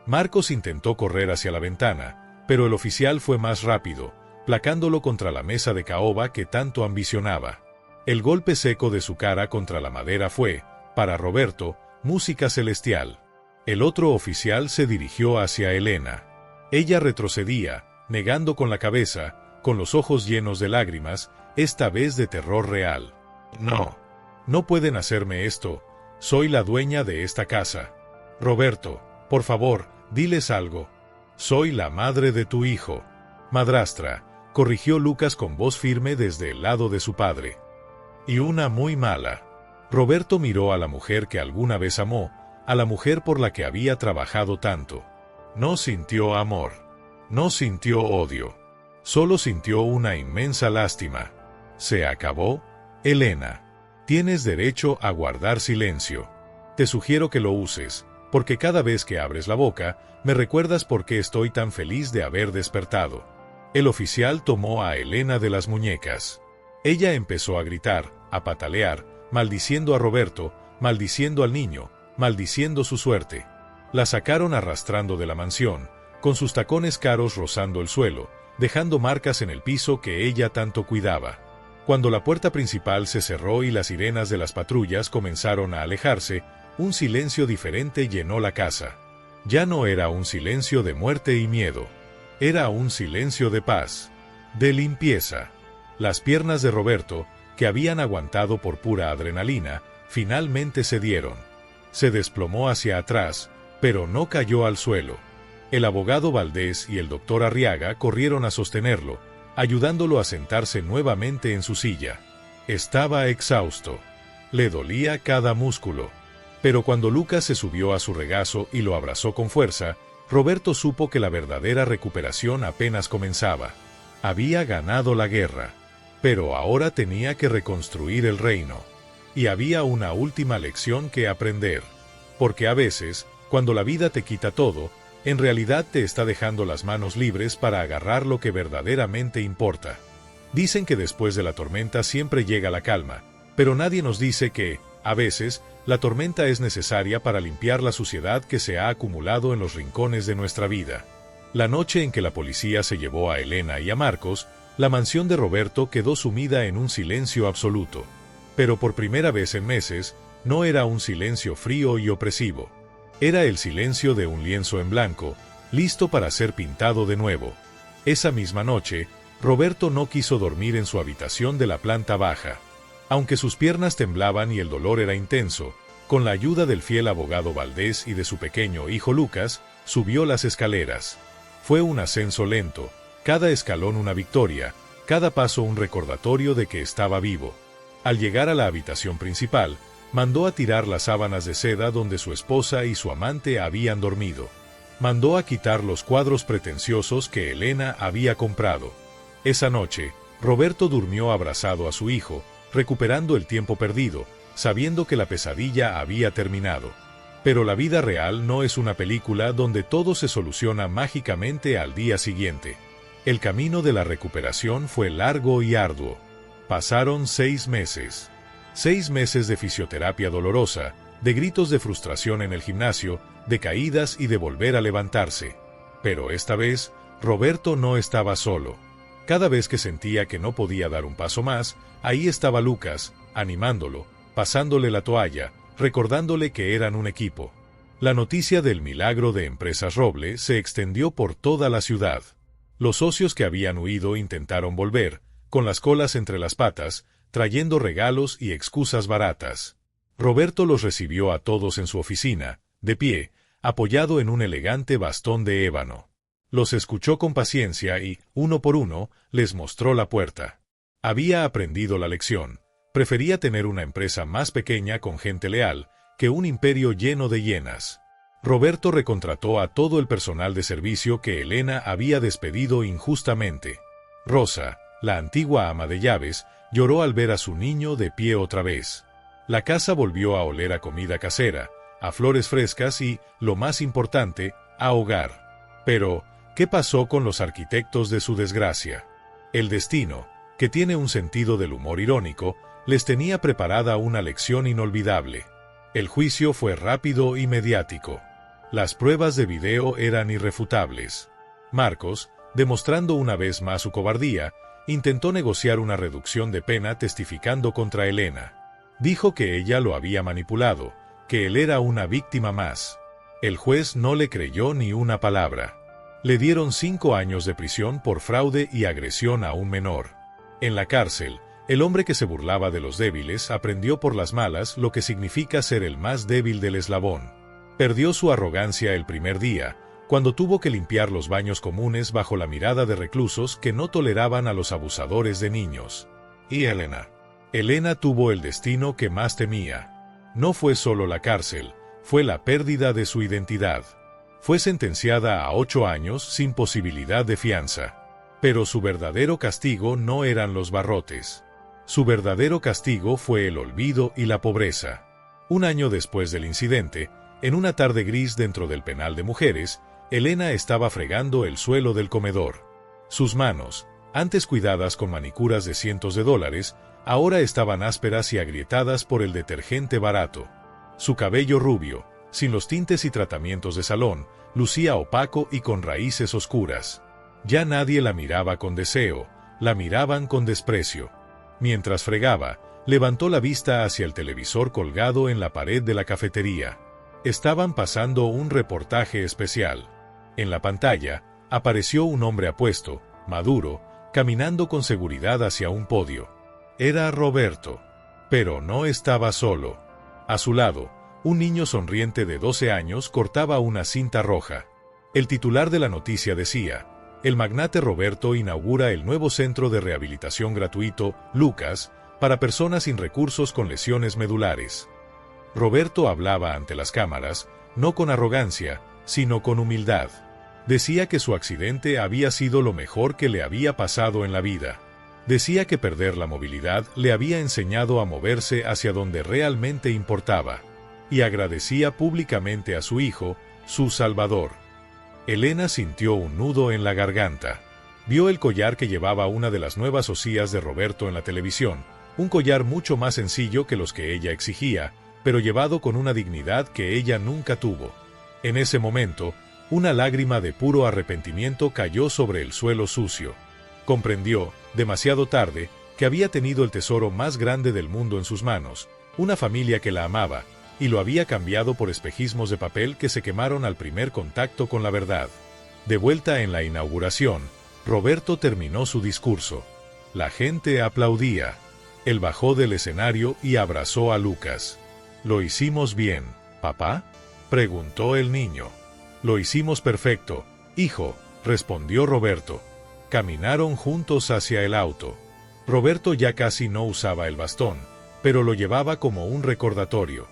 Marcos intentó correr hacia la ventana, pero el oficial fue más rápido, placándolo contra la mesa de caoba que tanto ambicionaba. El golpe seco de su cara contra la madera fue, para Roberto, música celestial. El otro oficial se dirigió hacia Elena. Ella retrocedía, negando con la cabeza, con los ojos llenos de lágrimas, esta vez de terror real. No pueden hacerme esto. Soy la dueña de esta casa. Roberto, por favor, diles algo. Soy la madre de tu hijo. Madrastra, corrigió Lucas con voz firme desde el lado de su padre. Y una muy mala. Roberto miró a la mujer que alguna vez amó, a la mujer por la que había trabajado tanto. No sintió amor. No sintió odio. Solo sintió una inmensa lástima. ¿Se acabó? Elena, tienes derecho a guardar silencio. Te sugiero que lo uses, porque cada vez que abres la boca, me recuerdas por qué estoy tan feliz de haber despertado. El oficial tomó a Elena de las muñecas. Ella empezó a gritar, a patalear, maldiciendo a Roberto, maldiciendo al niño, maldiciendo su suerte. La sacaron arrastrando de la mansión, con sus tacones caros rozando el suelo, dejando marcas en el piso que ella tanto cuidaba. Cuando la puerta principal se cerró y las sirenas de las patrullas comenzaron a alejarse, un silencio diferente llenó la casa. Ya no era un silencio de muerte y miedo. Era un silencio de paz, de limpieza. Las piernas de Roberto, que habían aguantado por pura adrenalina, finalmente cedieron. Se desplomó hacia atrás, pero no cayó al suelo. El abogado Valdés y el doctor Arriaga corrieron a sostenerlo, ayudándolo a sentarse nuevamente en su silla. Estaba exhausto. Le dolía cada músculo. Pero cuando Lucas se subió a su regazo y lo abrazó con fuerza, Roberto supo que la verdadera recuperación apenas comenzaba. Había ganado la guerra, pero ahora tenía que reconstruir el reino. Y había una última lección que aprender. Porque a veces, cuando la vida te quita todo, en realidad te está dejando las manos libres para agarrar lo que verdaderamente importa. Dicen que después de la tormenta siempre llega la calma, pero nadie nos dice que, a veces, la tormenta es necesaria para limpiar la suciedad que se ha acumulado en los rincones de nuestra vida. La noche en que la policía se llevó a Elena y a Marcos, la mansión de Roberto quedó sumida en un silencio absoluto. Pero por primera vez en meses, no era un silencio frío y opresivo. Era el silencio de un lienzo en blanco, listo para ser pintado de nuevo. Esa misma noche, Roberto no quiso dormir en su habitación de la planta baja. Aunque sus piernas temblaban y el dolor era intenso, con la ayuda del fiel abogado Valdés y de su pequeño hijo Lucas, subió las escaleras. Fue un ascenso lento, cada escalón una victoria, cada paso un recordatorio de que estaba vivo. Al llegar a la habitación principal, mandó a tirar las sábanas de seda donde su esposa y su amante habían dormido. Mandó a quitar los cuadros pretenciosos que Elena había comprado. Esa noche, Roberto durmió abrazado a su hijo, recuperando el tiempo perdido, sabiendo que la pesadilla había terminado. Pero la vida real no es una película donde todo se soluciona mágicamente al día siguiente. El camino de la recuperación fue largo y arduo. Pasaron 6 meses. 6 meses de fisioterapia dolorosa, de gritos de frustración en el gimnasio, de caídas y de volver a levantarse. Pero esta vez, Roberto no estaba solo. Cada vez que sentía que no podía dar un paso más, ahí estaba Lucas, animándolo, pasándole la toalla, recordándole que eran un equipo. La noticia del milagro de Empresas Roble se extendió por toda la ciudad. Los socios que habían huido intentaron volver, con las colas entre las patas, trayendo regalos y excusas baratas. Roberto los recibió a todos en su oficina, de pie, apoyado en un elegante bastón de ébano. Los escuchó con paciencia y, uno por uno, les mostró la puerta. Había aprendido la lección. Prefería tener una empresa más pequeña con gente leal que un imperio lleno de hienas. Roberto recontrató a todo el personal de servicio que Elena había despedido injustamente. Rosa, la antigua ama de llaves, lloró al ver a su niño de pie otra vez. La casa volvió a oler a comida casera, a flores frescas y, lo más importante, a hogar. Pero, ¿qué pasó con los arquitectos de su desgracia? El destino, que tiene un sentido del humor irónico, les tenía preparada una lección inolvidable. El juicio fue rápido y mediático. Las pruebas de video eran irrefutables. Marcos, demostrando una vez más su cobardía, intentó negociar una reducción de pena testificando contra Elena. Dijo que ella lo había manipulado, que él era una víctima más. El juez no le creyó ni una palabra. Le dieron 5 años de prisión por fraude y agresión a un menor. En la cárcel, el hombre que se burlaba de los débiles aprendió por las malas lo que significa ser el más débil del eslabón. Perdió su arrogancia el primer día, cuando tuvo que limpiar los baños comunes bajo la mirada de reclusos que no toleraban a los abusadores de niños. Y Elena. Elena tuvo el destino que más temía. No fue solo la cárcel, fue la pérdida de su identidad. Fue sentenciada a 8 años sin posibilidad de fianza. Pero su verdadero castigo no eran los barrotes. Su verdadero castigo fue el olvido y la pobreza. Un año después del incidente, en una tarde gris dentro del penal de mujeres, Elena estaba fregando el suelo del comedor. Sus manos, antes cuidadas con manicuras de cientos de dólares, ahora estaban ásperas y agrietadas por el detergente barato. Su cabello rubio, sin los tintes y tratamientos de salón, lucía opaco y con raíces oscuras. Ya nadie la miraba con deseo, la miraban con desprecio. Mientras fregaba, levantó la vista hacia el televisor colgado en la pared de la cafetería. Estaban pasando un reportaje especial. En la pantalla, apareció un hombre apuesto, maduro, caminando con seguridad hacia un podio. Era Roberto. Pero no estaba solo. A su lado, un niño sonriente de 12 años cortaba una cinta roja. El titular de la noticia decía: el magnate Roberto inaugura el nuevo centro de rehabilitación gratuito, Lucas, para personas sin recursos con lesiones medulares. Roberto hablaba ante las cámaras, no con arrogancia, sino con humildad. Decía que su accidente había sido lo mejor que le había pasado en la vida. Decía que perder la movilidad le había enseñado a moverse hacia donde realmente importaba. Y agradecía públicamente a su hijo, su salvador. Elena sintió un nudo en la garganta. Vio el collar que llevaba una de las nuevas osías de Roberto en la televisión, un collar mucho más sencillo que los que ella exigía, pero llevado con una dignidad que ella nunca tuvo. En ese momento, una lágrima de puro arrepentimiento cayó sobre el suelo sucio. Comprendió, demasiado tarde, que había tenido el tesoro más grande del mundo en sus manos, una familia que la amaba, y lo había cambiado por espejismos de papel que se quemaron al primer contacto con la verdad. De vuelta en la inauguración, Roberto terminó su discurso. La gente aplaudía. Él bajó del escenario y abrazó a Lucas. «¿Lo hicimos bien, papá?», preguntó el niño. «Lo hicimos perfecto, hijo», respondió Roberto. Caminaron juntos hacia el auto. Roberto ya casi no usaba el bastón, pero lo llevaba como un recordatorio.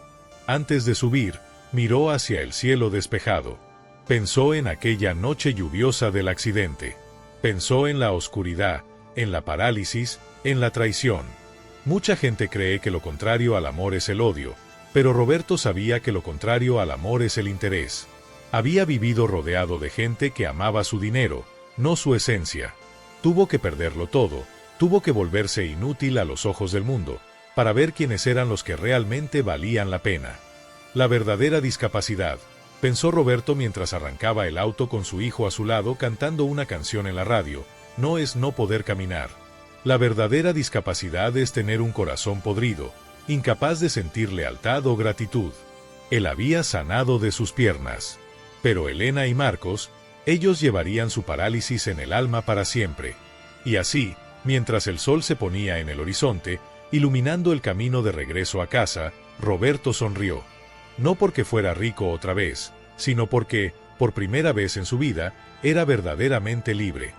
Antes de subir, miró hacia el cielo despejado. Pensó en aquella noche lluviosa del accidente. Pensó en la oscuridad, en la parálisis, en la traición. Mucha gente cree que lo contrario al amor es el odio, pero Roberto sabía que lo contrario al amor es el interés. Había vivido rodeado de gente que amaba su dinero, no su esencia. Tuvo que perderlo todo, tuvo que volverse inútil a los ojos del mundo, para ver quiénes eran los que realmente valían la pena. La verdadera discapacidad, pensó Roberto mientras arrancaba el auto con su hijo a su lado cantando una canción en la radio, no es no poder caminar. La verdadera discapacidad es tener un corazón podrido, incapaz de sentir lealtad o gratitud. Él había sanado de sus piernas. Pero Elena y Marcos, ellos llevarían su parálisis en el alma para siempre. Y así, mientras el sol se ponía en el horizonte, iluminando el camino de regreso a casa, Roberto sonrió. No porque fuera rico otra vez, sino porque, por primera vez en su vida, era verdaderamente libre.